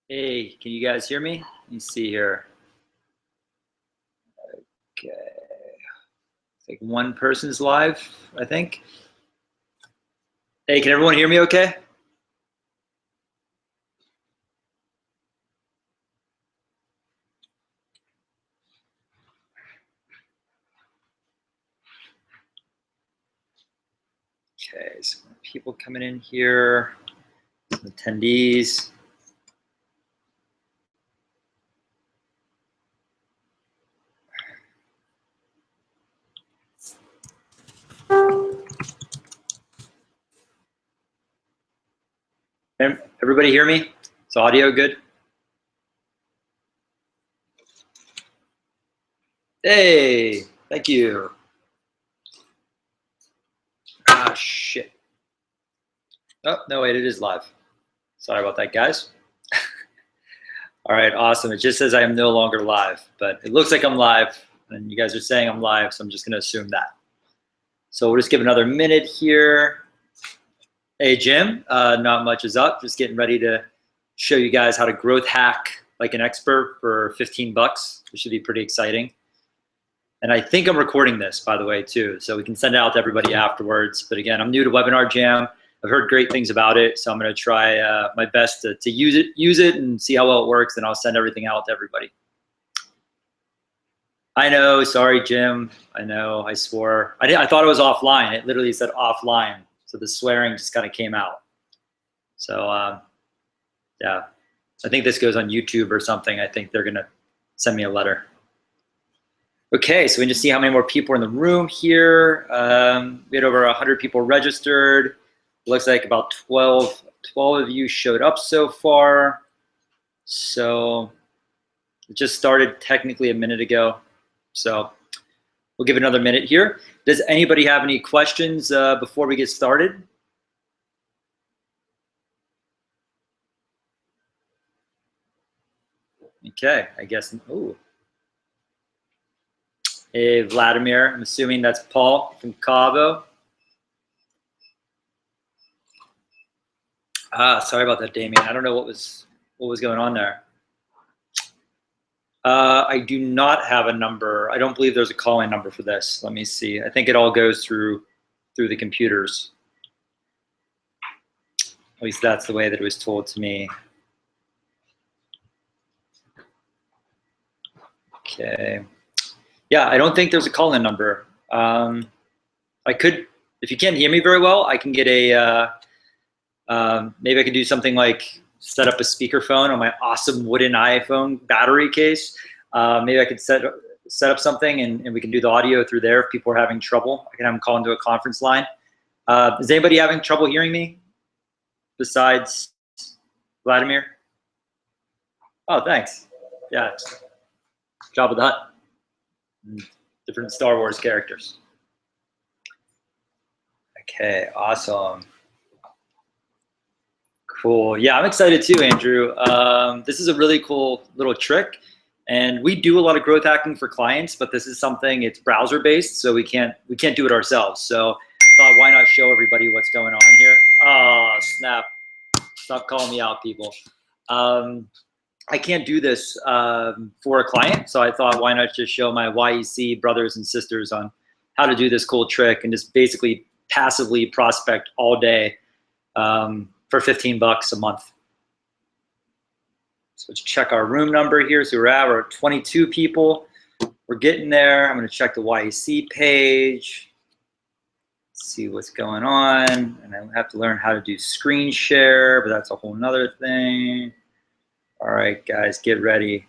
Hey, can you guys hear me? Let me see here. Okay. It's like one person's live, I think. Hey, can everyone hear me okay? Okay, some people coming in here, some attendees. Everybody hear me? Is audio good? Hey, thank you. Ah, shit. Oh, no, wait, it is live. Sorry about that, guys. All right, awesome. It just says I am no longer live, but it looks like I'm live, and you guys are saying I'm live, so I'm just going to assume that. So we'll just give another minute here. Hey, Jim, not much is up. Just getting ready to show you guys how to growth hack like an expert for 15 bucks. This should be pretty exciting. And I think I'm recording this, by the way, too, so we can send it out to everybody afterwards. But again, I'm new to Webinar Jam. I've heard great things about it, so I'm going to try my best to use it and see how well it works, and I'll send everything out to everybody. I know, sorry, Jim. I know, I swore. I thought it was offline. It literally said offline, so the swearing just kind of came out. So, yeah, I think this goes on YouTube or something. I think they're going to send me a letter. Okay, so we just see how many more people are in the room here. We had over 100 people registered. It looks like about 12 of you showed up so far. So it just started technically a minute ago. So we'll give it another minute here. Does anybody have any questions before we get started? Okay, I guess, ooh. Hey, Vladimir, I'm assuming that's Paul from Cabo. Sorry about that, Damien. I don't know what was going on there. I do not have a number. I don't believe there's a call-in number for this. Let me see. I think it all goes through the computers. At least that's the way that it was told to me. Okay. Yeah, I don't think there's a call-in number. I could, if you can't hear me very well, I can get a, maybe I could do something like set up a speakerphone on my awesome wooden iPhone battery case. Maybe I could set up something and we can do the audio through there if people are having trouble. I can have them call into a conference line. Is anybody having trouble hearing me besides Vladimir? Oh, thanks. Yeah, Jabba the Hutt. Different Star Wars characters. Okay, awesome. Cool. Yeah, I'm excited too, Andrew. This is a really cool little trick. And we do a lot of growth hacking for clients, but this is something, it's browser based, so we can't do it ourselves. So thought, why not show everybody what's going on here? Oh, snap. Stop calling me out, people. I can't do this for a client, so I thought, why not just show my YEC brothers and sisters on how to do this cool trick and just basically passively prospect all day for 15 bucks a month. So let's check our room number here. So we're at 22 people. We're getting there. I'm going to check the YEC page, see what's going on. And I have to learn how to do screen share, but that's a whole nother thing. All right, guys, get ready.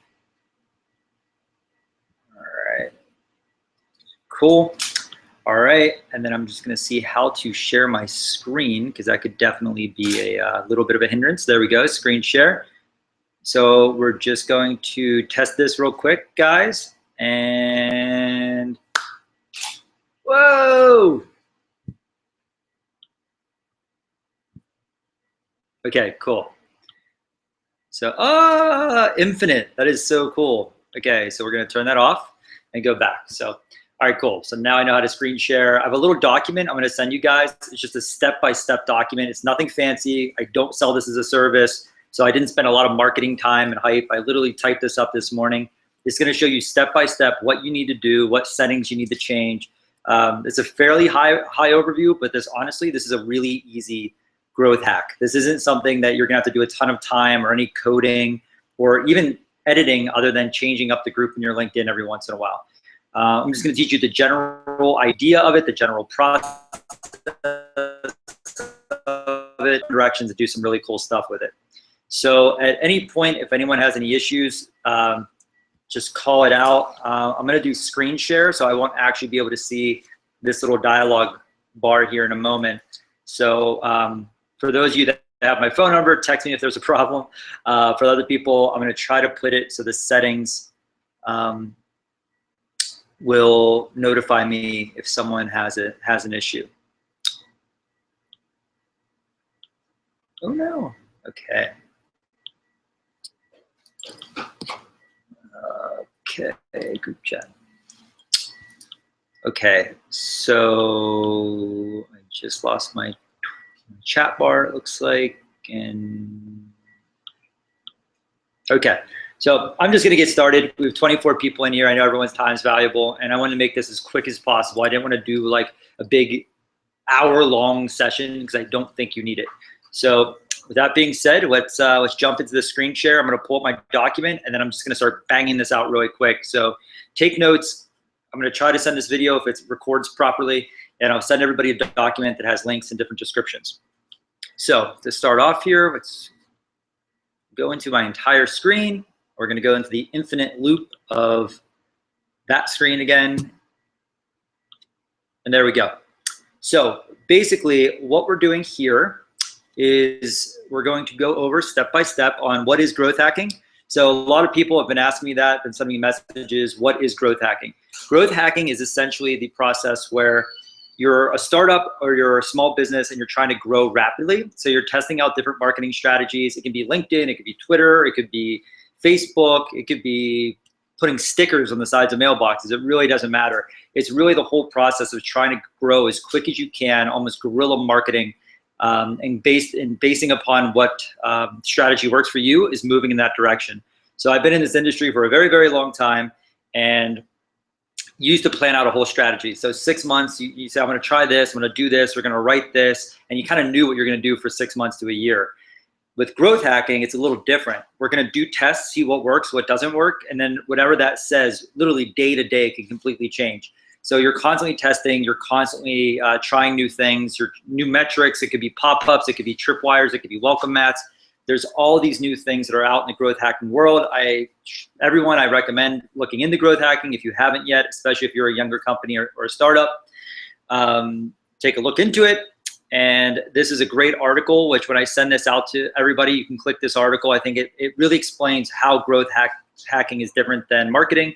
All right, cool. All right, and then I'm just gonna see how to share my screen because that could definitely be a little bit of a hindrance. There we go, screen share. So we're just going to test this real quick, guys. And whoa! Okay, cool. So, infinite, that is so cool. Okay, so we're gonna turn that off and go back. So, all right, cool. So now I know how to screen share. I have a little document I'm gonna send you guys. It's just a step-by-step document. It's nothing fancy. I don't sell this as a service. So I didn't spend a lot of marketing time and hype. I literally typed this up this morning. It's going to show you step by step what you need to do, what settings you need to change. It's a fairly high overview, but honestly, this is a really easy growth hack. This isn't something that you're going to have to do a ton of time or any coding or even editing other than changing up the group in your LinkedIn every once in a while. I'm just going to teach you the general idea of it, the general process of it, directions to do some really cool stuff with it. So at any point, if anyone has any issues, just call it out. I'm going to do screen share, so I won't actually be able to see this little dialogue bar here in a moment. So for those of you that have my phone number, text me if there's a problem. For other people, I'm going to try to put it so the settings will notify me if someone has an issue. Oh no. Okay. Okay, group chat. Okay, so I just lost my chat bar, it looks like, and okay. So I'm just gonna get started. We have 24 people in here. I know everyone's time is valuable, and I want to make this as quick as possible. I didn't want to do like a big hour-long session because I don't think you need it. So with that being said, let's jump into the screen share. I'm gonna pull up my document, and then I'm just gonna start banging this out really quick. So take notes. I'm gonna try to send this video if it records properly, and I'll send everybody a document that has links and different descriptions. So to start off here, let's go into my entire screen. We're gonna go into the infinite loop of that screen again. And there we go. So basically what we're doing here is we're going to go over step by step on what is growth hacking. So a lot of people have been asking me that and sending me messages, what is growth hacking? Growth hacking is essentially the process where you're a startup or you're a small business and you're trying to grow rapidly. So you're testing out different marketing strategies. It can be LinkedIn, it could be Twitter, it could be Facebook, it could be putting stickers on the sides of mailboxes. It really doesn't matter. It's really the whole process of trying to grow as quick as you can, almost guerrilla marketing, and basing upon what strategy works for you is moving in that direction. So I've been in this industry for a very, very long time and used to plan out a whole strategy. So 6 months, you say, I'm gonna try this, I'm gonna do this, we're gonna write this, and you kind of knew what you're gonna do for 6 months to a year. With growth hacking, it's a little different. We're gonna do tests, see what works, what doesn't work, and then whatever that says, literally day to day can completely change. So you're constantly testing, you're constantly trying new things, your new metrics, it could be pop-ups, it could be tripwires, it could be welcome mats. There's all these new things that are out in the growth hacking world. Everyone, I recommend looking into growth hacking if you haven't yet, especially if you're a younger company or a startup. Take a look into it. And this is a great article, which when I send this out to everybody, you can click this article. I think it really explains how growth hacking is different than marketing,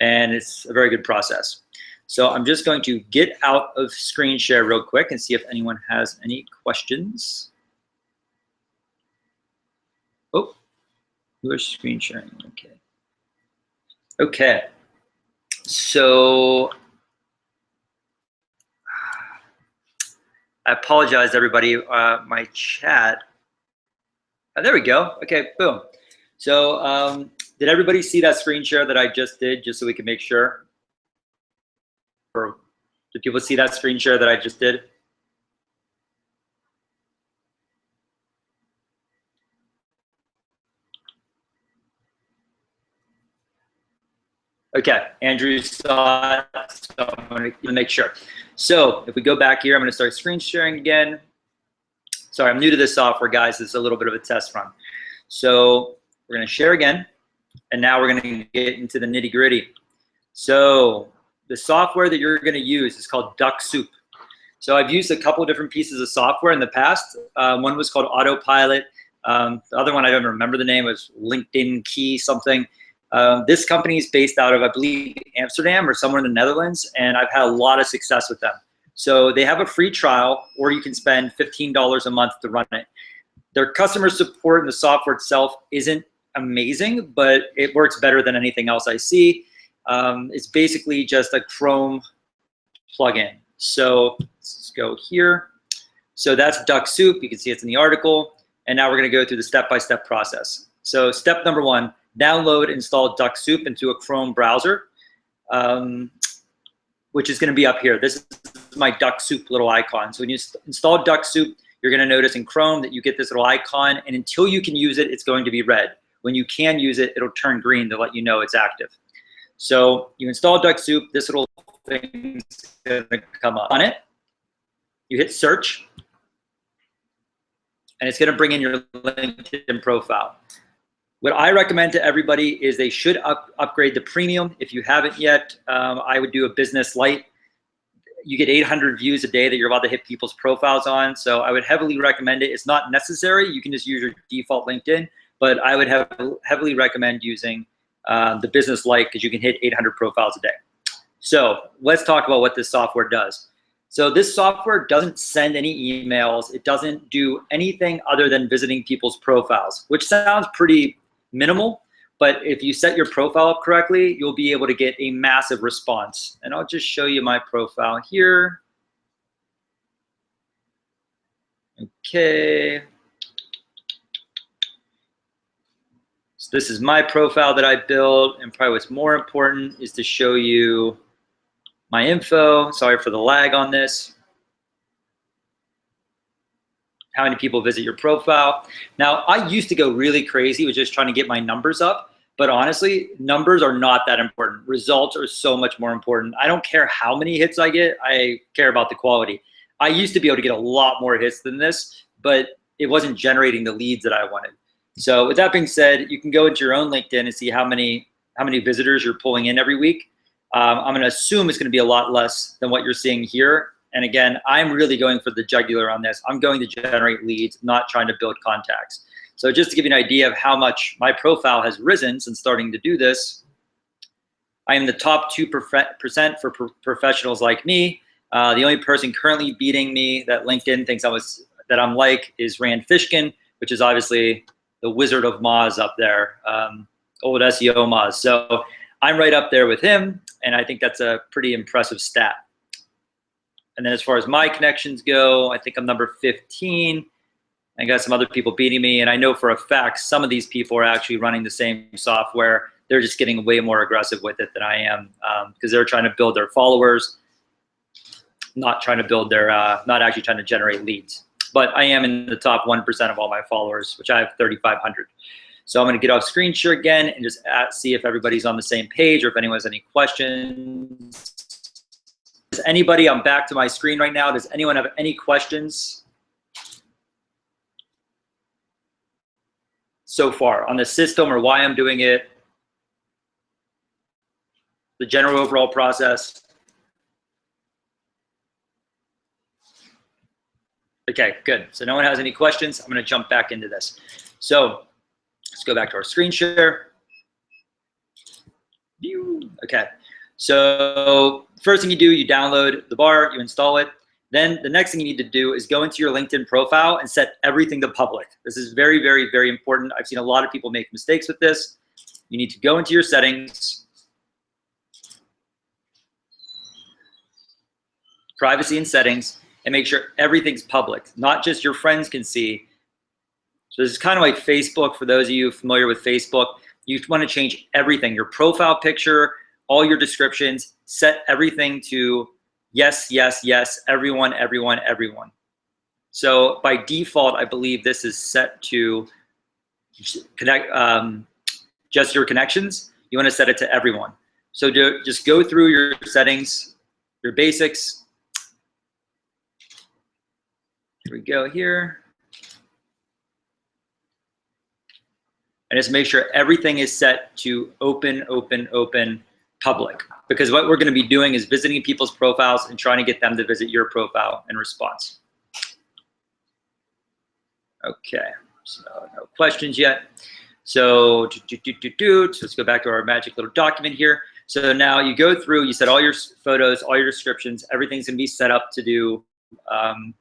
and it's a very good process. So I'm just going to get out of screen share real quick and see if anyone has any questions. Oh, you are screen sharing, okay. Okay, so I apologize, everybody. My chat. There we go. Okay, boom. So did everybody see that screen share that I just did, just so we can make sure? Or did people see that screen share that I just did? Okay, Andrew saw it, so I'm going to make sure. So if we go back here, I'm going to start screen sharing again. Sorry, I'm new to this software, guys. This is a little bit of a test run. So we're going to share again, and now we're going to get into the nitty gritty. So the software that you're going to use is called Duck Soup. So I've used a couple of different pieces of software in the past. One was called Autopilot. The other one, I don't remember the name, was LinkedIn Key something. This company is based out of, I believe, Amsterdam or somewhere in the Netherlands, and I've had a lot of success with them. So they have a free trial, or you can spend $15 a month to run it. Their customer support and the software itself isn't amazing, but it works better than anything else I see. It's basically just a Chrome plugin. So let's go here. So that's Duck Soup. You can see it's in the article. And now we're gonna go through the step-by-step process. So step number 1, download and install Duck Soup into a Chrome browser, which is gonna be up here. This is my Duck Soup little icon. So when you install Duck Soup, you're gonna notice in Chrome that you get this little icon, and until you can use it, it's going to be red. When you can use it, it'll turn green to let you know it's active. So you install Duck Soup, this little thing's gonna come up on it. You hit search, and it's gonna bring in your LinkedIn profile. What I recommend to everybody is they should upgrade to premium. If you haven't yet, I would do a business light. You get 800 views a day that you're allowed to hit people's profiles on. So I would heavily recommend it. It's not necessary. You can just use your default LinkedIn, but I would heavily recommend using the business light because you can hit 800 profiles a day. So let's talk about what this software does. So this software doesn't send any emails. It doesn't do anything other than visiting people's profiles, which sounds pretty minimal, but if you set your profile up correctly, you'll be able to get a massive response. And I'll just show you my profile here. Okay. So this is my profile that I built, and probably what's more important is to show you my info. Sorry for the lag on this. How many people visit your profile. Now, I used to go really crazy with just trying to get my numbers up, but honestly, numbers are not that important. Results are so much more important. I don't care how many hits I get, I care about the quality. I used to be able to get a lot more hits than this, but it wasn't generating the leads that I wanted. So with that being said, you can go into your own LinkedIn and see how many visitors you're pulling in every week. I'm gonna assume it's gonna be a lot less than what you're seeing here. And again, I'm really going for the jugular on this. I'm going to generate leads, not trying to build contacts. So just to give you an idea of how much my profile has risen since starting to do this, I am the top 2% for professionals like me. The only person currently beating me that LinkedIn thinks that I'm like is Rand Fishkin, which is obviously the Wizard of Moz up there, old SEO Moz. So I'm right up there with him, and I think that's a pretty impressive stat. And then as far as my connections go, I think I'm number 15. I got some other people beating me, and I know for a fact some of these people are actually running the same software. They're just getting way more aggressive with it than I am because they're trying to build their followers, not trying to build their, not actually trying to generate leads. But I am in the top 1% of all my followers, which I have 3,500. So I'm gonna get off screen share again and just see if everybody's on the same page or if anyone has any questions. Does anybody, I'm back to my screen right now. Does anyone have any questions so far on the system or why I'm doing it? The general overall process? Okay, good. So no one has any questions. I'm gonna jump back into this. So let's go back to our screen share. Okay, so first thing you do, you download the bar, you install it. Then the next thing you need to do is go into your LinkedIn profile and set everything to public. This is very, very, very important. I've seen a lot of people make mistakes with this. You need to go into your settings, privacy and settings, and make sure everything's public, not just your friends can see. So this is kind of like Facebook. For those of you familiar with Facebook, you want to change everything, your profile picture, all your descriptions, set everything to yes, yes, yes, everyone, everyone, everyone. So by default, I believe this is set to connect, just your connections. You want to set it to everyone. So just go through your settings, your basics. Here we go here. And just make sure everything is set to open, open, open, public. Because what we're going to be doing is visiting people's profiles and trying to get them to visit your profile in response. Okay, so no questions yet. So let's go back to our magic little document here. So now you go through, you set all your photos, all your descriptions, everything's going to be set up to do, to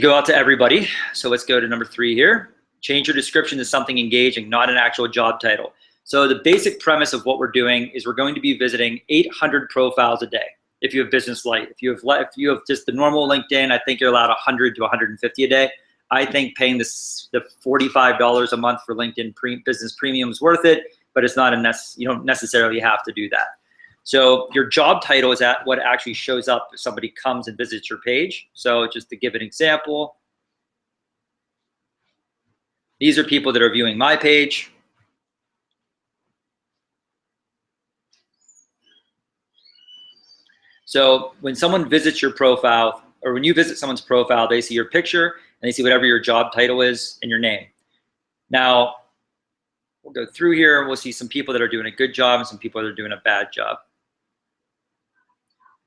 go out to everybody. So let's go to number 3 here. Change your description to something engaging, not an actual job title. So the basic premise of what we're doing is we're going to be visiting 800 profiles a day. If you have Business Light, if you have just the normal LinkedIn, I think you're allowed 100 to 150 a day. I think paying the $45 a month for LinkedIn Business Premium is worth it, but it's not you don't necessarily have to do that. So your job title is what actually shows up if somebody comes and visits your page. So just to give an example, these are people that are viewing my page. So when someone visits your profile, or when you visit someone's profile, they see your picture and they see whatever your job title is and your name. Now, we'll go through here and we'll see some people that are doing a good job and some people that are doing a bad job.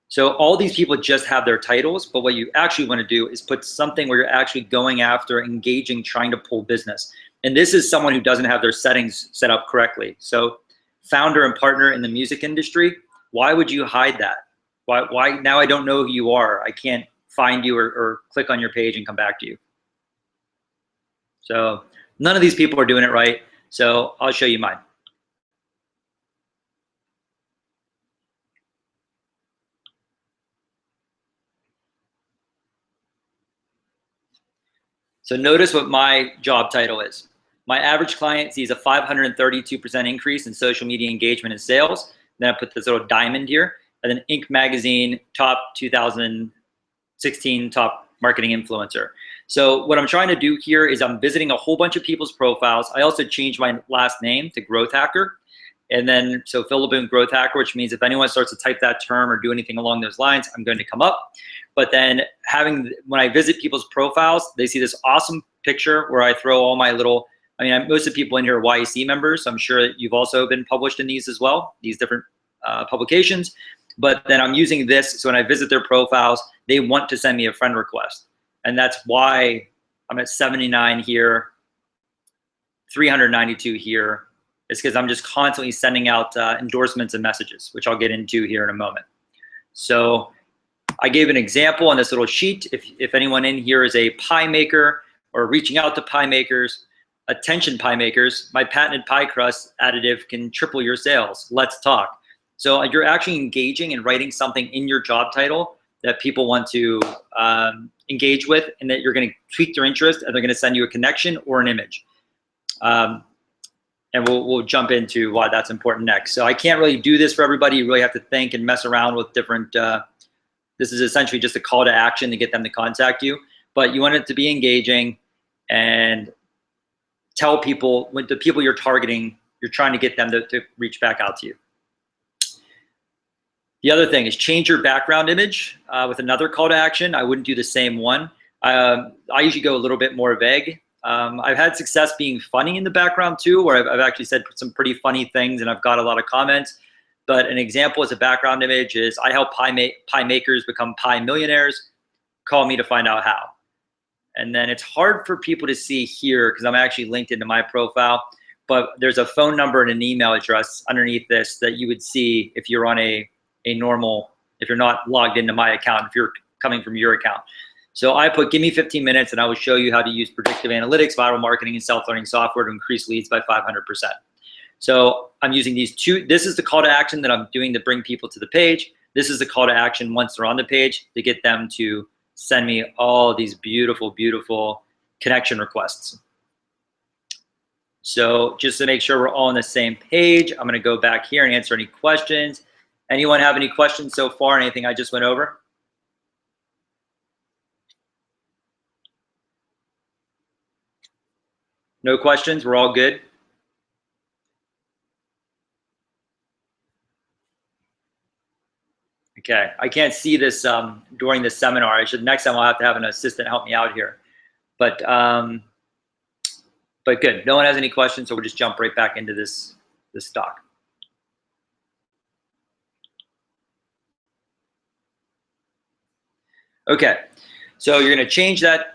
So all these people just have their titles, but what you actually want to do is put something where you're actually going after, engaging, trying to pull business. And this is someone who doesn't have their settings set up correctly. So founder and partner in the music industry, why would you hide that? Why now I don't know who you are. I can't find you or click on your page and come back to you. So none of these people are doing it right. So I'll show you mine. So notice what my job title is. My average client sees a 532% increase in social media engagement and sales. Then I put this little diamond here, and then Inc. Magazine top 2016 top marketing influencer. So what I'm trying to do here is I'm visiting a whole bunch of people's profiles. I also changed my last name to Growth Hacker. And then, so Phil Laboon Growth Hacker, which means if anyone starts to type that term or do anything along those lines, I'm going to come up. But then when I visit people's profiles, they see this awesome picture where I throw all my little, most of the people in here are YEC members. So I'm sure that you've also been published in these as well, these different publications. But then I'm using this, so when I visit their profiles, they want to send me a friend request. And that's why I'm at 79 here, 392 here. It's because I'm just constantly sending out endorsements and messages, which I'll get into here in a moment. So I gave an example on this little sheet. If anyone in here is a pie maker or reaching out to pie makers, attention pie makers, my patented pie crust additive can triple your sales. Let's talk. So you're actually engaging and writing something in your job title that people want to engage with, and that you're going to tweak their interest, and they're going to send you a connection or an image. And we'll jump into why that's important next. So I can't really do this for everybody. You really have to think and mess around with different, this is essentially just a call to action to get them to contact you. But you want it to be engaging and tell people, when the people you're targeting, you're trying to get them to reach back out to you. The other thing is change your background image with another call to action. I wouldn't do the same one. I usually go a little bit more vague. I've had success being funny in the background too, where I've actually said some pretty funny things and I've got a lot of comments. But an example as a background image is, I help pie makers become pie millionaires. Call me to find out how. And then it's hard for people to see here because I'm actually linked into my profile, but there's a phone number and an email address underneath this that you would see if you're on a normal, if you're not logged into my account, if you're coming from your account. So I put, give me 15 minutes and I will show you how to use predictive analytics, viral marketing, and self-learning software to increase leads by 500%. So I'm using these two. This is the call to action that I'm doing to bring people to the page. This is the call to action once they're on the page to get them to send me all these beautiful, beautiful connection requests. So just to make sure we're all on the same page, I'm gonna go back here and answer any questions. Anyone have any questions so far, anything I just went over? No questions, we're all good? Okay, I can't see this during the seminar. Next time I'll have to have an assistant help me out here. But good, no one has any questions, so we'll just jump right back into this talk. Okay, so you're gonna change your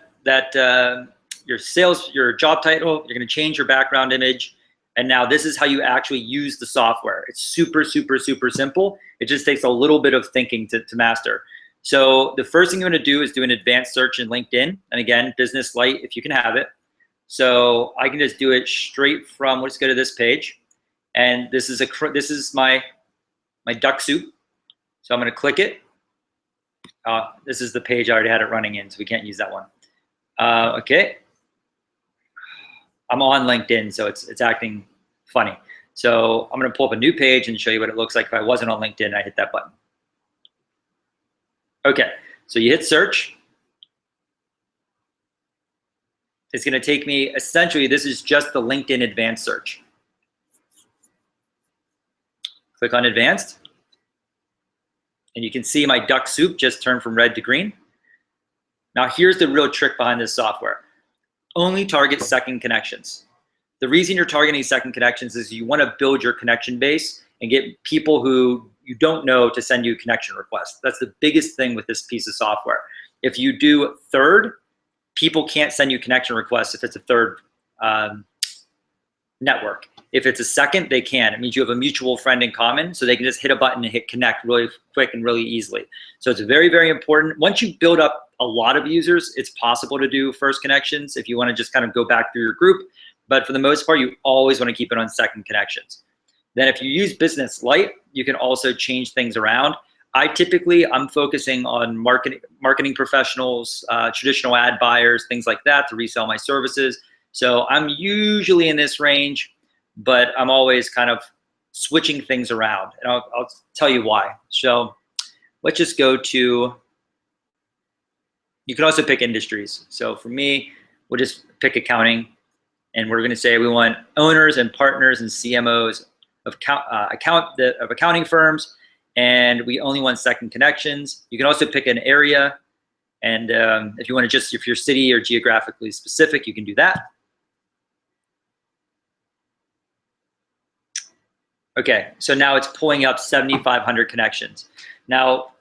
job title, you're gonna change your background image, and now this is how you actually use the software. It's super, super, super simple. It just takes a little bit of thinking to master. So the first thing you wanna do is do an advanced search in LinkedIn, and again, Business Lite if you can have it. So I can just do it straight from, let's go to this page, and this is my duck soup. So I'm gonna click it. This is the page I already had it running in, so we can't use that one. Okay. I'm on LinkedIn, so it's acting funny. So I'm going to pull up a new page and show you what it looks like if I wasn't on LinkedIn and I hit that button. Okay, so you hit search. It's going to take me, essentially, this is just the LinkedIn advanced search. Click on advanced. And you can see my duck soup just turned from red to green. Now here's the real trick behind this software. Only target second connections. The reason you're targeting second connections is you want to build your connection base and get people who you don't know to send you connection requests. That's the biggest thing with this piece of software. If you do third, people can't send you connection requests if it's a third network. If it's a second, they can. It means you have a mutual friend in common, so they can just hit a button and hit connect really quick and really easily. So it's very, very important. Once you build up a lot of users, it's possible to do first connections if you want to just kind of go back through your group. But for the most part, you always want to keep it on second connections. Then if you use Business Lite, you can also change things around. I'm focusing on marketing professionals, traditional ad buyers, things like that to resell my services. So I'm usually in this range, but I'm always kind of switching things around, and I'll tell you why. So let's just go to, you can also pick industries. So for me, we'll just pick accounting, and we're gonna say we want owners and partners and CMOs of accounting firms, and we only want second connections. You can also pick an area, and if you want to if your city or geographically specific, you can do that. Okay, so now it's pulling up 7,500 connections. Now,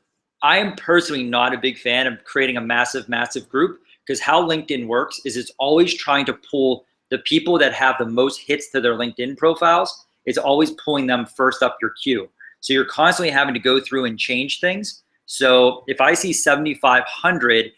I am personally not a big fan of creating a massive, massive group, because how LinkedIn works is it's always trying to pull the people that have the most hits to their LinkedIn profiles. It's always pulling them first up your queue. So you're constantly having to go through and change things. So if I see 7,500,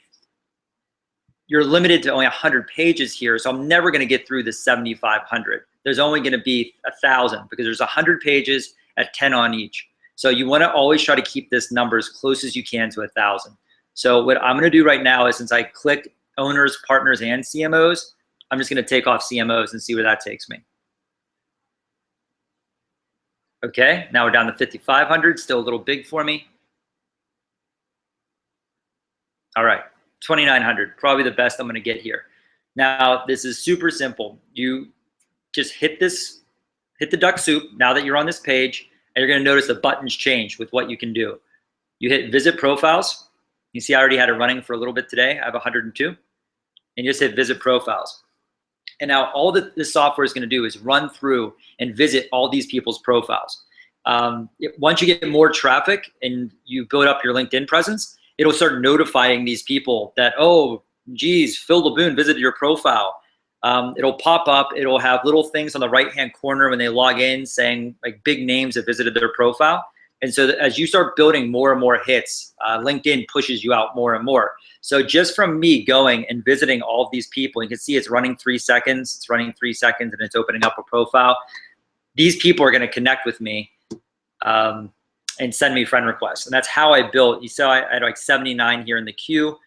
you're limited to only 100 pages here, so I'm never gonna get through the 7,500. There's only gonna be 1,000 because there's 100 pages at 10 on each. So you wanna always try to keep this number as close as you can to 1,000. So what I'm gonna do right now is, since I clicked owners, partners, and CMOs, I'm just gonna take off CMOs and see where that takes me. Okay, now we're down to 5,500, still a little big for me. All right, 2,900, probably the best I'm gonna get here. Now, this is super simple. You just hit the duck soup now that you're on this page, and you're gonna notice the buttons change with what you can do. You hit visit profiles. You see I already had it running for a little bit today. I have 102. And you just hit visit profiles. And now all that this software is gonna do is run through and visit all these people's profiles. Once you get more traffic and you build up your LinkedIn presence, it'll start notifying these people that, oh, geez, Phil Laboon visited your profile. It'll pop up, it'll have little things on the right-hand corner when they log in saying like big names that visited their profile. And so as you start building more and more hits, LinkedIn pushes you out more and more. So just from me going and visiting all of these people, you can see it's running 3 seconds, it's running 3 seconds, and it's opening up a profile. These people are gonna connect with me and send me friend requests. And that's how I built. You saw I had like 79 here in the queue.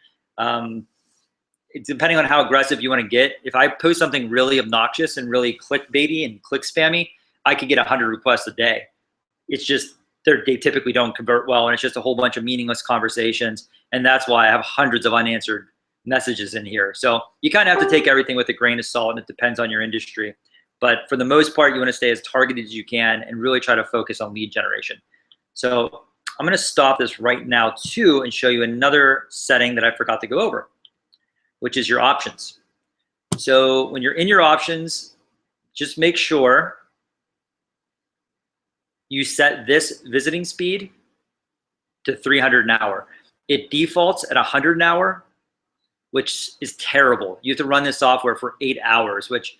Depending on how aggressive you want to get, if I post something really obnoxious and really clickbaity and click spammy, I could get 100 requests a day. It's just, they typically don't convert well, and it's just a whole bunch of meaningless conversations. And that's why I have hundreds of unanswered messages in here. So you kind of have to take everything with a grain of salt, and it depends on your industry. But for the most part, you want to stay as targeted as you can and really try to focus on lead generation. So I'm going to stop this right now too and show you another setting that I forgot to go over, which is your options. So when you're in your options, just make sure you set this visiting speed to 300 an hour. It defaults at 100 an hour, which is terrible. You have to run this software for 8 hours, which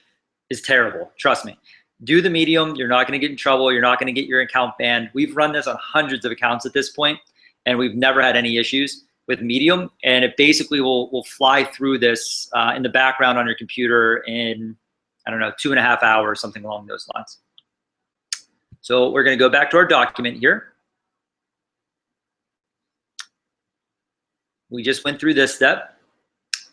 is terrible, trust me. Do the medium, you're not gonna get in trouble, you're not gonna get your account banned. We've run this on hundreds of accounts at this point, and we've never had any issues with medium, and it basically will fly through this in the background on your computer in, I don't know, 2.5 hours, something along those lines. So we're gonna go back to our document here. We just went through this step.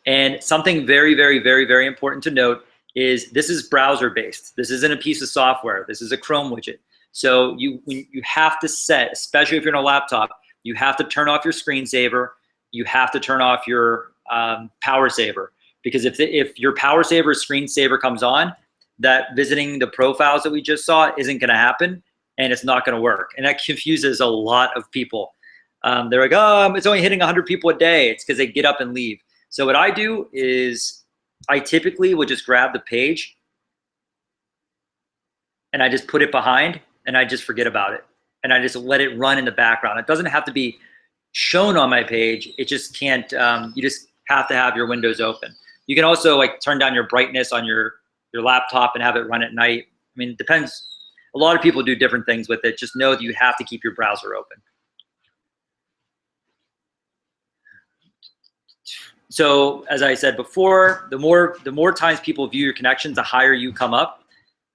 And something very, very, very, very important to note is this is browser based. This isn't a piece of software. This is a Chrome widget. So you have to set, especially if you're on a laptop, you have to turn off your screensaver. You have to turn off your power saver, because if your power saver screensaver comes on, that visiting the profiles that we just saw isn't going to happen, and it's not going to work. And that confuses a lot of people. They're like, oh, it's only hitting 100 people a day. It's because they get up and leave. So what I do is I typically would just grab the page and I just put it behind and I just forget about it. And I just let it run in the background. It doesn't have to be shown on my page. It just can't, you just have to have your windows open. You can also like turn down your brightness on your laptop and have it run at night. I mean, it depends. A lot of people do different things with it. Just know that you have to keep your browser open. So as I said before, the more times people view your connections, the higher you come up.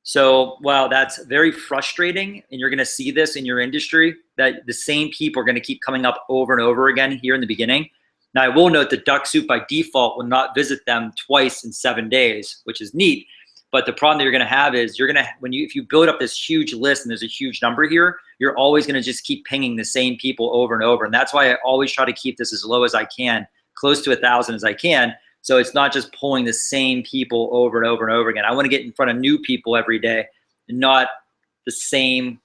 So while that's very frustrating, and you're going to see this in your industry, that the same people are going to keep coming up over and over again here in the beginning. Now I will note that Duck Soup by default will not visit them twice in 7 days, which is neat. But the problem that you're going to have is if you build up this huge list and there's a huge number here, you're always going to just keep pinging the same people over and over. And that's why I always try to keep this as low as I can, close to 1,000 as I can. So it's not just pulling the same people over and over and over again. I want to get in front of new people every day, and not the same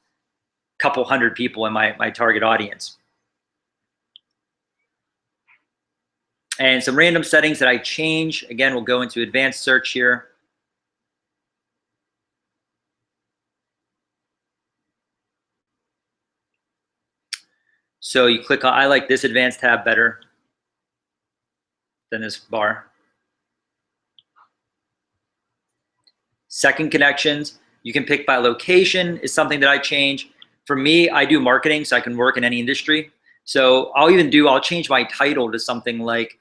couple hundred people in my target audience. And some random settings that I change. Again, we'll go into advanced search here. So you click on, I like this advanced tab better than this bar. Second connections, you can pick by location is something that I change. For me, I do marketing, so I can work in any industry. So I'll change my title to something like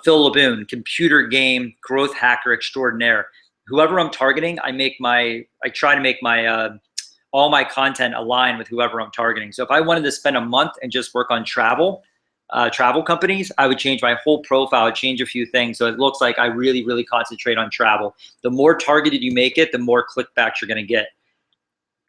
Phil Laboon, computer game growth hacker extraordinaire. Whoever I'm targeting, I try to make my all my content align with whoever I'm targeting. So if I wanted to spend a month and just work on travel companies, I would change my whole profile, change a few things, so it looks like I really, really concentrate on travel. The more targeted you make it, the more clickbacks you're gonna get.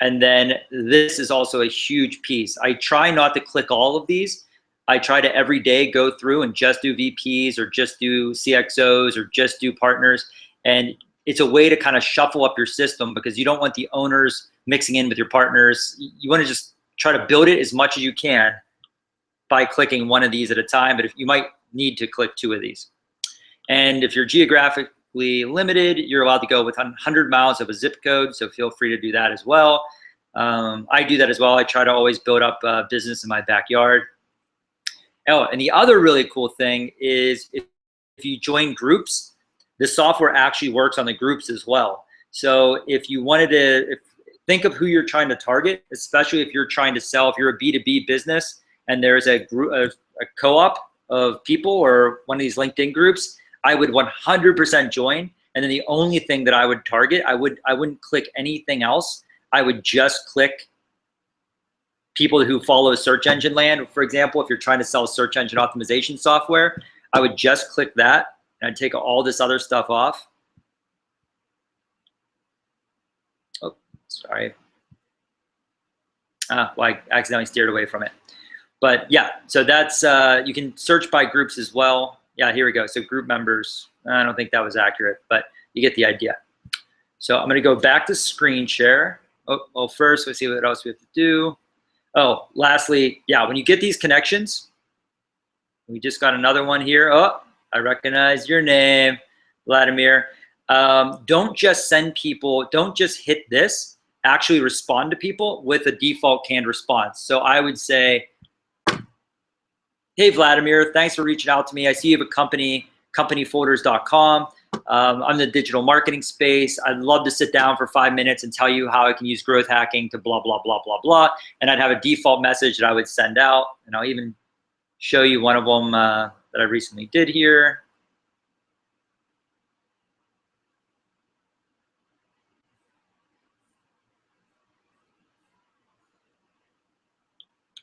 And then this is also a huge piece. I try not to click all of these. I try to every day go through and just do VPs or just do CXOs or just do partners. And it's a way to kind of shuffle up your system, because you don't want the owners mixing in with your partners. You want to just try to build it as much as you can by clicking one of these at a time, but if you might need to click 2 of these. And if you're geographically limited, you're allowed to go with 100 miles of a zip code, so feel free to do that as well. I do that as well. I try to always build up a business in my backyard. Oh, and the other really cool thing is if you join groups, the software actually works on the groups as well. So if you wanted to think of who you're trying to target, especially if you're trying to sell, if you're a B2B business and there's a group, a co-op of people or one of these LinkedIn groups, I would 100% join. And then the only thing that I would target, I wouldn't click anything else. I would just click people who follow search engine land. For example, if you're trying to sell search engine optimization software, I would just click that and I'd take all this other stuff off. Oh, sorry. Well, I accidentally steered away from it. But yeah, so that's, you can search by groups as well. Yeah, here we go. So group members, I don't think that was accurate, but you get the idea. So I'm gonna go back to screen share. Oh, well, first, let's see what else we have to do. Oh, lastly, yeah, when you get these connections, we just got another one here. Oh, I recognize your name, Vladimir. Don't just send people, don't just hit this, actually respond to people with a default canned response. So I would say, hey, Vladimir, thanks for reaching out to me. I see you have a company, companyfolders.com. I'm in the digital marketing space. I'd love to sit down for 5 minutes and tell you how I can use growth hacking to blah, blah, blah, blah, blah. And I'd have a default message that I would send out. And I'll even show you one of them that I recently did here.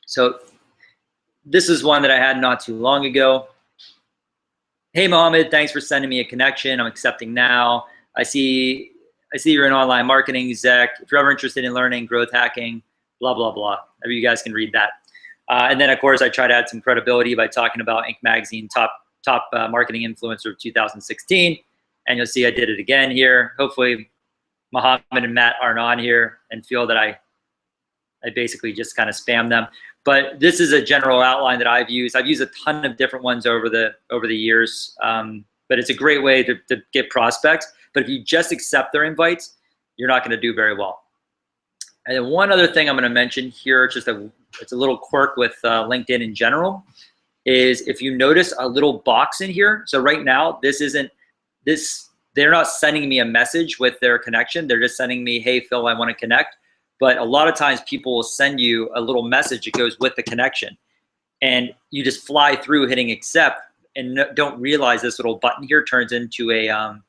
So this is one that I had not too long ago. Hey, Mohammed, thanks for sending me a connection. I'm accepting now. I see you're an online marketing exec. If you're ever interested in learning growth hacking, blah, blah, blah. Maybe you guys can read that. And then, of course, I try to add some credibility by talking about Inc. Magazine top marketing influencer of 2016. And you'll see I did it again here. Hopefully, Mohammed and Matt aren't on here and feel that I basically just kind of spam them. But this is a general outline that I've used. I've used a ton of different ones over the years, but it's a great way to get prospects. But if you just accept their invites, you're not going to do very well. And then one other thing I'm going to mention here, it's a little quirk with LinkedIn in general, is if you notice a little box in here. So right now, they're not sending me a message with their connection. They're just sending me, hey, Phil, I want to connect. But a lot of times people will send you a little message that goes with the connection. And you just fly through hitting accept and don't realize this little button here turns into a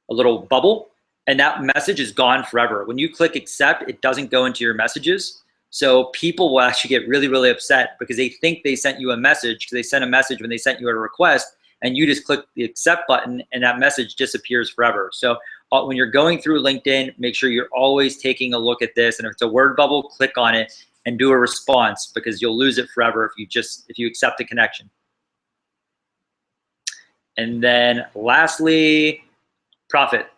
little bubble. And that message is gone forever. When you click accept, it doesn't go into your messages. So people will actually get really, really upset because they think they sent you a message, because they sent a message when they sent you a request, and you just click the accept button and that message disappears forever. So when you're going through LinkedIn, make sure you're always taking a look at this. And if it's a word bubble, click on it and do a response, because you'll lose it forever if you accept the connection. And then lastly, profit.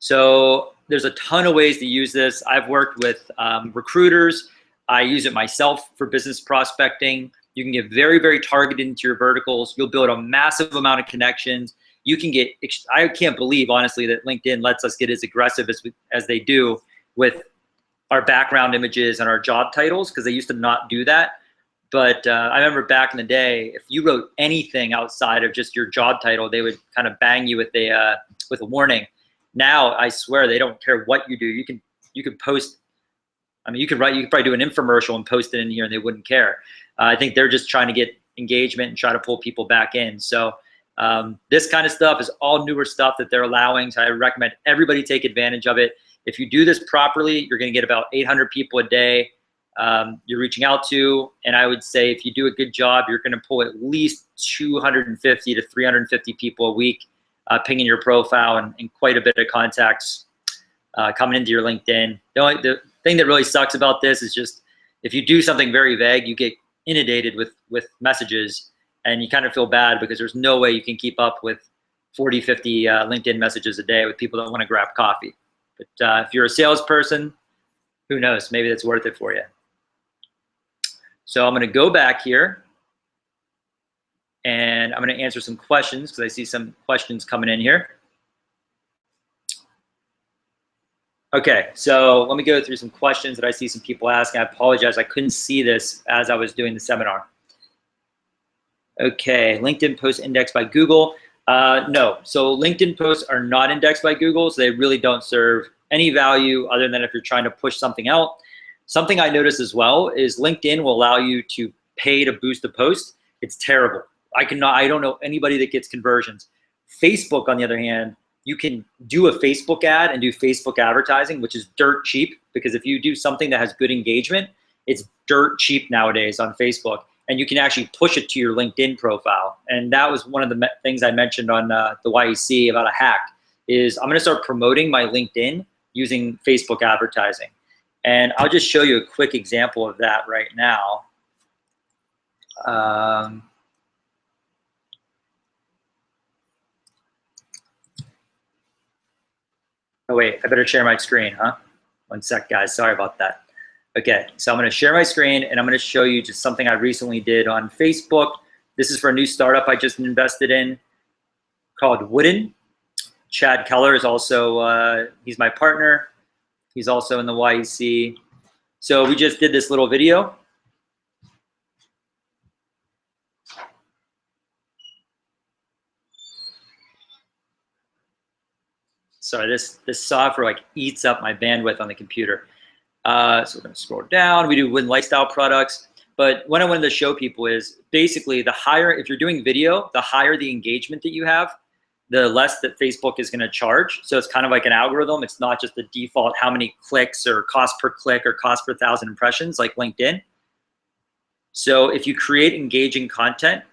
So there's a ton of ways to use this. I've worked with recruiters. I use it myself for business prospecting. You can get very, very targeted into your verticals. You'll build a massive amount of connections. You can get, I can't believe, honestly, that LinkedIn lets us get as aggressive as they do with our background images and our job titles, because they used to not do that. But I remember back in the day, if you wrote anything outside of just your job title, they would kind of bang you with a warning. Now, I swear, they don't care what you do. You can post. I mean, you could probably do an infomercial and post it in here, and they wouldn't care. I think they're just trying to get engagement and try to pull people back in. So this kind of stuff is all newer stuff that they're allowing. So I recommend everybody take advantage of it. If you do this properly, you're going to get about 800 people a day you're reaching out to. And I would say if you do a good job, you're going to pull at least 250 to 350 people a week pinging your profile, and quite a bit of contacts coming into your LinkedIn. The thing that really sucks about this is just if you do something very vague, you get inundated with messages, and you kind of feel bad because there's no way you can keep up with 40, 50 LinkedIn messages a day with people that want to grab coffee. But if you're a salesperson, who knows, maybe that's worth it for you. So I'm going to go back here, and I'm going to answer some questions because I see some questions coming in here. Okay, so let me go through some questions that I see some people asking. I apologize, I couldn't see this as I was doing the seminar. Okay, LinkedIn posts indexed by Google. No, so LinkedIn posts are not indexed by Google, so they really don't serve any value other than if you're trying to push something out. Something I noticed as well is LinkedIn will allow you to pay to boost a post. It's terrible. I don't know anybody that gets conversions. Facebook, on the other hand, you can do a Facebook ad and do Facebook advertising, which is dirt cheap, because if you do something that has good engagement, it's dirt cheap nowadays on Facebook, and you can actually push it to your LinkedIn profile. And that was one of the things I mentioned on the YEC about a hack, is I'm gonna start promoting my LinkedIn using Facebook advertising. And I'll just show you a quick example of that right now. Oh wait, I better share my screen, huh? One sec, guys, sorry about that. Okay, so I'm gonna share my screen, and I'm gonna show you just something I recently did on Facebook. This is for a new startup I just invested in called Wooden. Chad Keller is also, he's my partner. He's also in the YEC. So we just did this little video. Sorry, this software like eats up my bandwidth on the computer. So we're gonna scroll down. We do Wooden lifestyle products. But what I wanted to show people is basically the higher, if you're doing video, the higher the engagement that you have, the less that Facebook is gonna charge. So it's kind of like an algorithm. It's not just the default how many clicks or cost per click or cost per 1,000 impressions like LinkedIn. So if you create engaging content,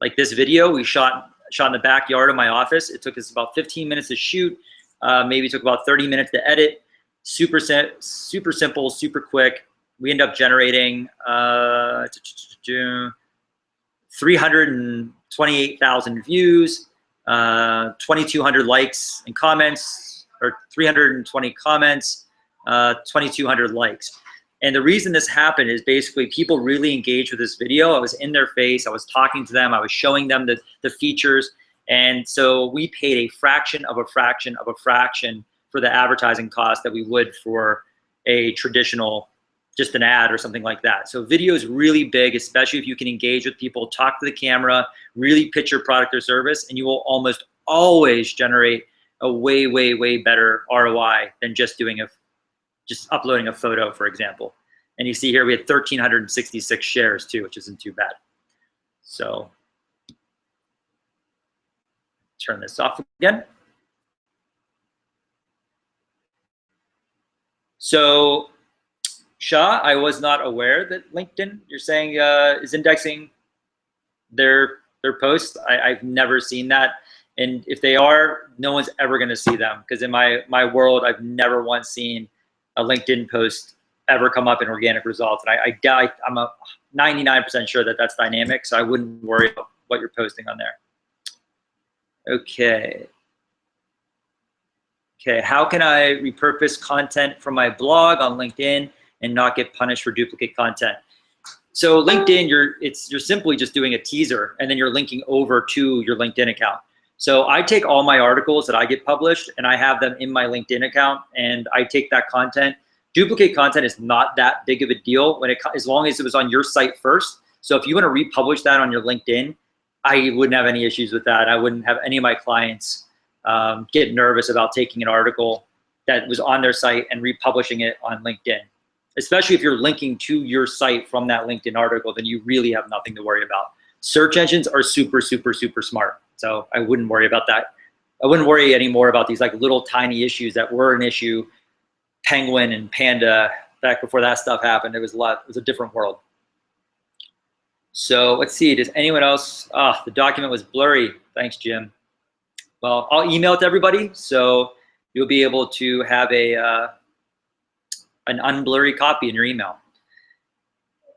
Like this video we shot in the backyard of my office. It took us about 15 minutes to shoot. Maybe took about 30 minutes to edit. Super simple, super quick. We end up generating 328,000 views, 2,200 likes and comments, or 320 comments, 2,200 likes. And the reason this happened is basically people really engaged with this video. I was in their face, I was talking to them, I was showing them the features. And so we paid a fraction of a fraction of a fraction for the advertising cost that we would for a traditional, just an ad or something like that. So video is really big, especially if you can engage with people, talk to the camera, really pitch your product or service, and you will almost always generate a way, way, way better ROI than just uploading a photo, for example. And you see here we had 1,366 shares too, which isn't too bad. So turn this off again. So Shah, I was not aware that LinkedIn, you're saying, is indexing their posts. I've never seen that. And if they are, no one's ever gonna see them, because in my world, I've never once seen a LinkedIn post ever come up in organic results. And I'm a 99% sure that that's dynamic, so I wouldn't worry about what you're posting on there. Okay. Okay, how can I repurpose content from my blog on LinkedIn and not get punished for duplicate content? So LinkedIn, you're simply just doing a teaser, and then you're linking over to your LinkedIn account. So I take all my articles that I get published and I have them in my LinkedIn account, and I take that content. Duplicate content is not that big of a deal as long as it was on your site first. So if you want to republish that on your LinkedIn, I wouldn't have any issues with that. I wouldn't have any of my clients get nervous about taking an article that was on their site and republishing it on LinkedIn. Especially if you're linking to your site from that LinkedIn article, then you really have nothing to worry about. Search engines are super, super, super smart. So I wouldn't worry about that. I wouldn't worry anymore about these like little tiny issues that were an issue. Penguin and Panda, back before that stuff happened, it was a different world. So let's see, does anyone else, the document was blurry. Thanks, Jim. Well, I'll email it to everybody, so you'll be able to have an unblurry copy in your email.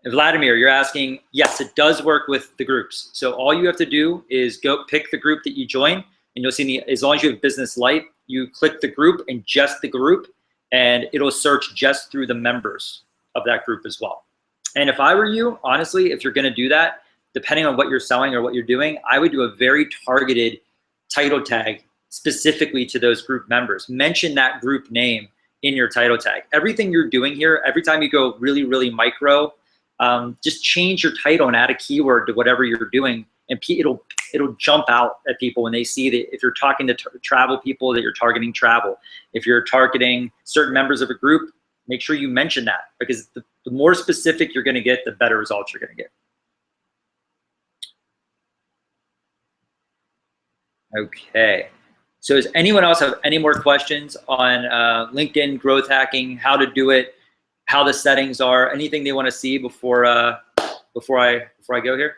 Vladimir, you're asking, yes, it does work with the groups. So all you have to do is go pick the group that you join, and you'll see as long as you have Business Lite, you click the group and just the group, and it'll search just through the members of that group as well. And if I were you, honestly, if you're gonna do that, depending on what you're selling or what you're doing, I would do a very targeted title tag specifically to those group members. Mention that group name in your title tag. Everything you're doing here, every time you go really, really micro, just change your title and add a keyword to whatever you're doing, and it'll jump out at people when they see that. If you're talking to travel people, that you're targeting travel. If you're targeting certain members of a group, make sure you mention that, because the more specific you're gonna get, the better results you're gonna get. Okay, so does anyone else have any more questions on LinkedIn growth hacking, how to do it, how the settings are, anything they wanna see before I go here?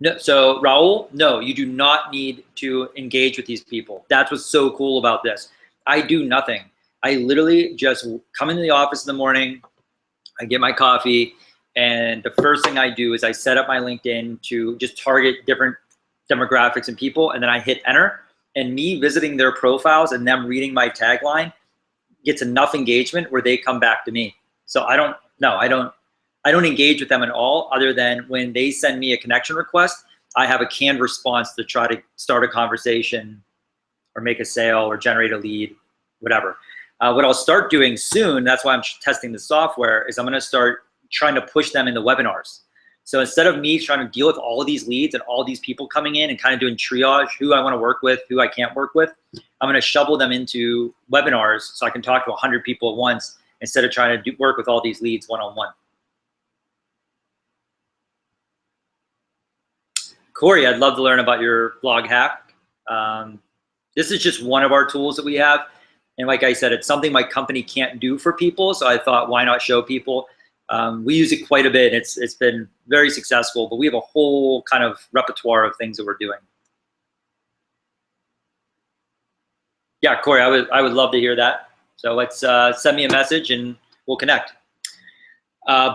No, so Raul, no, you do not need to engage with these people. That's what's so cool about this. I do nothing. I literally just come into the office in the morning, I get my coffee, and the first thing I do is I set up my LinkedIn to just target different demographics and people, and then I hit enter, and me visiting their profiles and them reading my tagline gets enough engagement where they come back to me. So I don't engage with them at all, other than when they send me a connection request, I have a canned response to try to start a conversation or make a sale or generate a lead, whatever. What I'll start doing soon, that's why I'm testing the software, is I'm gonna start trying to push them into webinars. So instead of me trying to deal with all of these leads and all these people coming in and kind of doing triage, who I wanna work with, who I can't work with, I'm gonna shovel them into webinars so I can talk to 100 people at once instead of trying to work with all these leads one-on-one. Corey, I'd love to learn about your blog hack. This is just one of our tools that we have. And like I said, it's something my company can't do for people. So I thought, why not show people? We use it quite a bit. It's been very successful, but we have a whole kind of repertoire of things that we're doing. Yeah, Corey, I would love to hear that. So let's send me a message and we'll connect.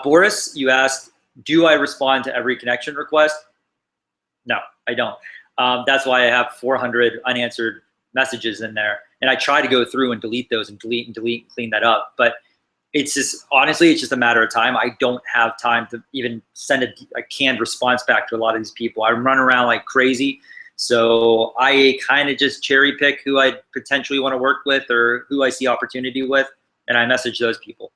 Boris, you asked, do I respond to every connection request? No, I don't. That's why I have 400 unanswered messages in there. And I try to go through and delete those and delete and delete and clean that up. But it's just, honestly, it's just a matter of time. I don't have time to even send a canned response back to a lot of these people. I run around like crazy. So I kind of just cherry pick who I potentially want to work with or who I see opportunity with, and I message those people.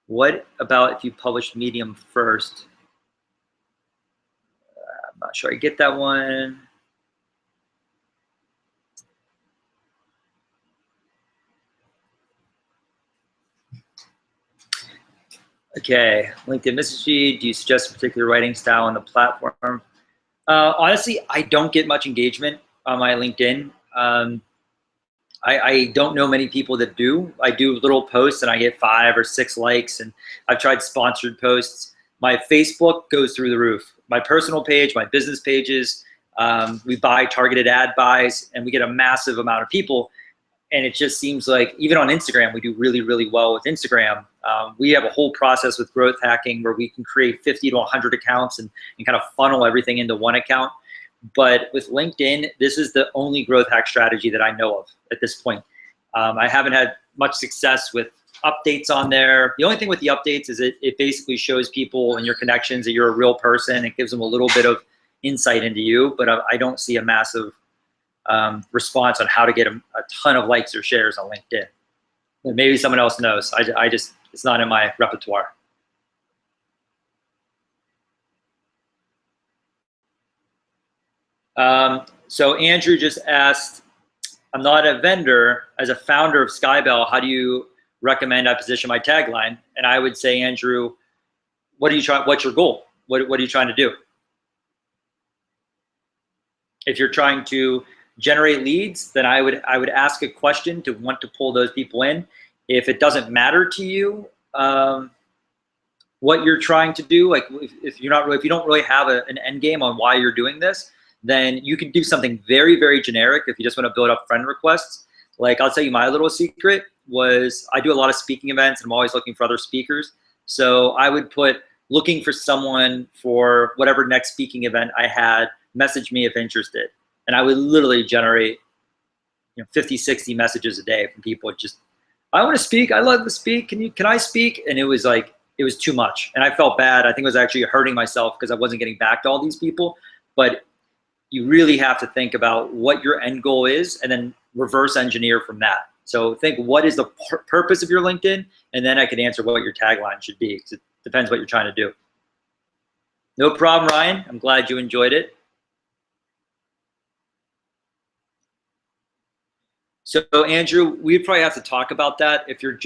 What about if you publish Medium first? I'm not sure I get that one. Okay, LinkedIn message feed. Do you suggest a particular writing style on the platform? Honestly, I don't get much engagement on my LinkedIn. I don't know many people that do. I do little posts and I get 5 or 6 likes, and I've tried sponsored posts. My Facebook goes through the roof. My personal page, my business pages, we buy targeted ad buys, and we get a massive amount of people. And it just seems like even on Instagram, we do really, really well with Instagram. We have a whole process with growth hacking where we can create 50 to 100 accounts and kind of funnel everything into one account. But with LinkedIn, this is the only growth hack strategy that I know of at this point. I haven't had much success with updates on there. The only thing with the updates is it basically shows people and your connections that you're a real person. It gives them a little bit of insight into you, but I don't see a massive response on how to get a ton of likes or shares on LinkedIn. Maybe someone else knows. I just, it's not in my repertoire. So Andrew just asked, I'm not a vendor. As a founder of Skybell, how do you recommend I position my tagline? And I would say, Andrew, what's your goal? What are you trying to do? If you're trying to generate leads, then I would ask a question to want to pull those people in. If it doesn't matter to you what you're trying to do, like if you don't really have an end game on why you're doing this, then you can do something very, very generic. If you just want to build up friend requests, like I'll tell you my little secret was I do a lot of speaking events and I'm always looking for other speakers. So I would put looking for someone for whatever next speaking event I had, message me if interested. And I would literally generate 50, 60 messages a day from people. Just, I want to speak. I love to speak. Can I speak? And it was like, it was too much. And I felt bad. I think I was actually hurting myself because I wasn't getting back to all these people. But you really have to think about what your end goal is and then reverse engineer from that. So think, what is the purpose of your LinkedIn? And then I could answer what your tagline should be, because it depends what you're trying to do. No problem, Ryan. I'm glad you enjoyed it. So Andrew, we'd probably have to talk about that. If you're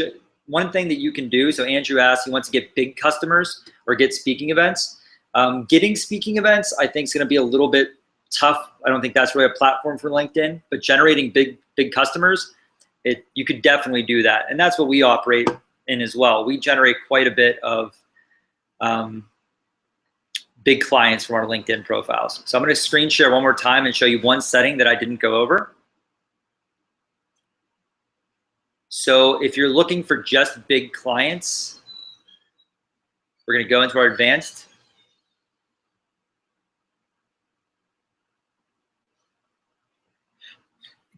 one thing that you can do, so Andrew asked, he wants to get big customers or get speaking events. Getting speaking events, I think, is going to be a little bit tough. I don't think that's really a platform for LinkedIn, but generating big customers, you could definitely do that. And that's what we operate in as well. We generate quite a bit of big clients from our LinkedIn profiles. So I'm going to screen share one more time and show you one setting that I didn't go over. So if you're looking for just big clients, we're going to go into our advanced.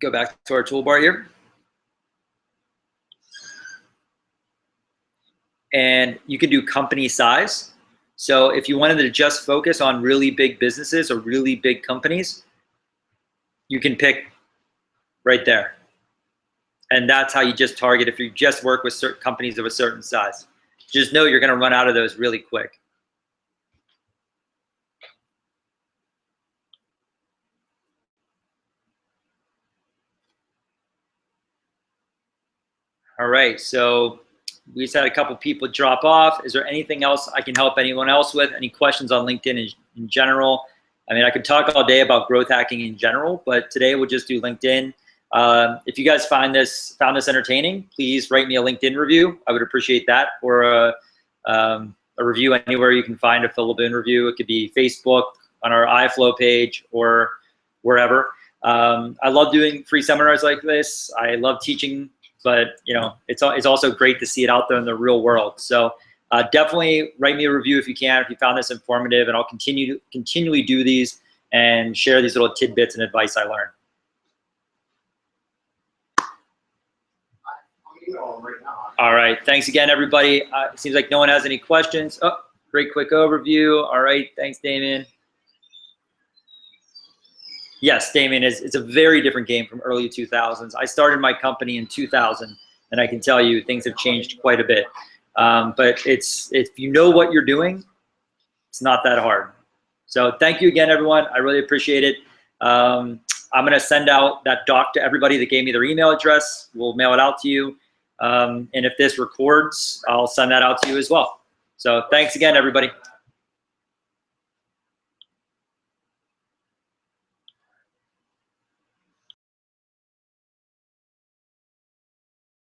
Go back to our toolbar here. And you can do company size. So if you wanted to just focus on really big businesses or really big companies, you can pick right there. And that's how you just target if you just work with certain companies of a certain size. Just know you're going to run out of those really quick. All right, so We just had a couple people drop off. Is there anything else I can help anyone else with? Any questions on LinkedIn in general? I mean, I could talk all day about growth hacking in general, but today we'll just do LinkedIn. If you guys found this entertaining, please write me a LinkedIn review. I would appreciate that, or a review anywhere you can find a Phil Laboon review. It could be Facebook, on our iFlow page, or wherever. I love doing free seminars like this. I love teaching, but you know, it's also great to see it out there in the real world. So definitely write me a review if you can, if you found this informative, and I'll continually do these and share these little tidbits and advice I learned. All right, thanks again, everybody. It seems like no one has any questions. Oh, great quick overview. All right, thanks, Damien. Yes, Damien, it's a very different game from early 2000s. I started my company in 2000, and I can tell you things have changed quite a bit. But if you know what you're doing, it's not that hard. So thank you again, everyone. I really appreciate it. I'm going to send out that doc to everybody that gave me their email address. We'll mail it out to you. And if this records, I'll send that out to you as well. So thanks again, everybody.